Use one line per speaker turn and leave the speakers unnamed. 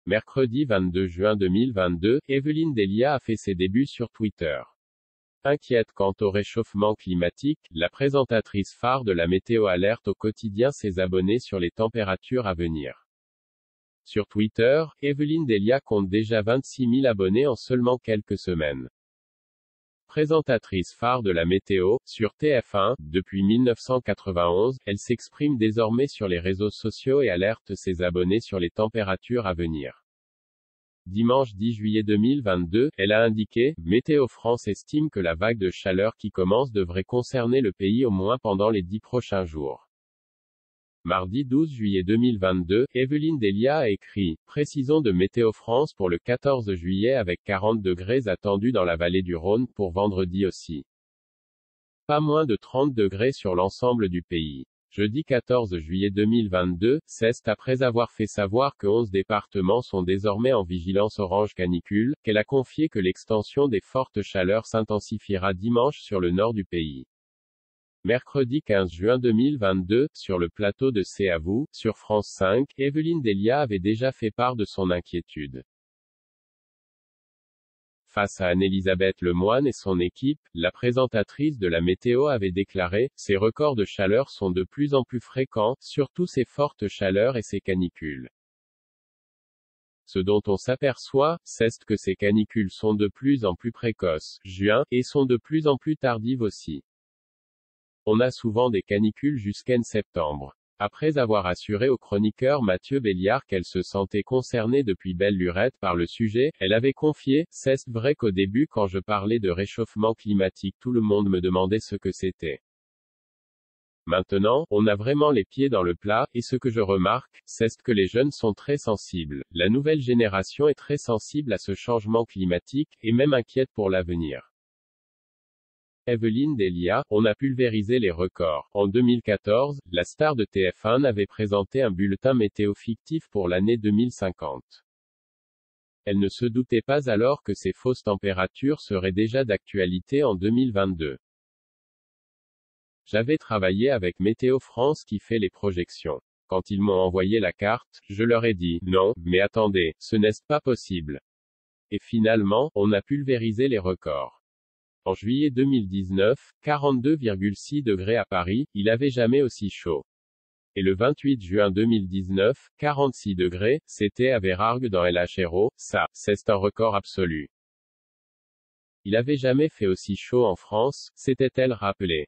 Mercredi 22 juin 2022, Evelyne Delia a fait ses débuts sur Twitter. Inquiète quant au réchauffement climatique, la présentatrice phare de la météo alerte au quotidien ses abonnés sur les températures à venir. Sur Twitter, Evelyne Delia compte déjà 26 000 abonnés en seulement quelques semaines. Présentatrice phare de la météo, sur TF1, depuis 1991, elle s'exprime désormais sur les réseaux sociaux et alerte ses abonnés sur les températures à venir. Dimanche 10 juillet 2022, elle a indiqué, Météo France estime que la vague de chaleur qui commence devrait concerner le pays au moins pendant les 10 prochains jours. Mardi 12 juillet 2022, Evelyne Delia a écrit, précision de Météo France pour le 14 juillet avec 40 degrés attendus dans la vallée du Rhône pour vendredi aussi. Pas moins de 30 degrés sur l'ensemble du pays. Jeudi 14 juillet 2022, CEST après avoir fait savoir que 11 départements sont désormais en vigilance orange canicule, qu'elle a confié que l'extension des fortes chaleurs s'intensifiera dimanche sur le nord du pays. Mercredi 15 juin 2022, sur le plateau de C'est à vous, sur France 5, Evelyne Delia avait déjà fait part de son inquiétude. Face à Anne-Elisabeth Lemoine et son équipe, la présentatrice de la météo avait déclaré, ces records de chaleur sont de plus en plus fréquents, surtout ces fortes chaleurs et ces canicules. Ce dont on s'aperçoit, c'est que ces canicules sont de plus en plus précoces, juin, et sont de plus en plus tardives aussi. On a souvent des canicules jusqu'en septembre. Après avoir assuré au chroniqueur Mathieu Béliard qu'elle se sentait concernée depuis belle lurette par le sujet, elle avait confié, c'est vrai qu'au début quand je parlais de réchauffement climatique tout le monde me demandait ce que c'était. Maintenant, on a vraiment les pieds dans le plat, et ce que je remarque, c'est que les jeunes sont très sensibles. La nouvelle génération est très sensible à ce changement climatique, et même inquiète pour l'avenir. Evelyne Delia, on a pulvérisé les records. En 2014, la star de TF1 avait présenté un bulletin météo fictif pour l'année 2050. Elle ne se doutait pas alors que ces fausses températures seraient déjà d'actualité en 2022. J'avais travaillé avec Météo France qui fait les projections. Quand ils m'ont envoyé la carte, je leur ai dit, non, mais attendez, ce n'est pas possible. Et finalement, on a pulvérisé les records. En juillet 2019, 42,6 degrés à Paris, il avait jamais aussi chaud. Et le 28 juin 2019, 46 degrés, c'était à Vérargues dans LHRO, ça, c'est un record absolu. Il avait jamais fait aussi chaud en France, s'était-elle rappelé.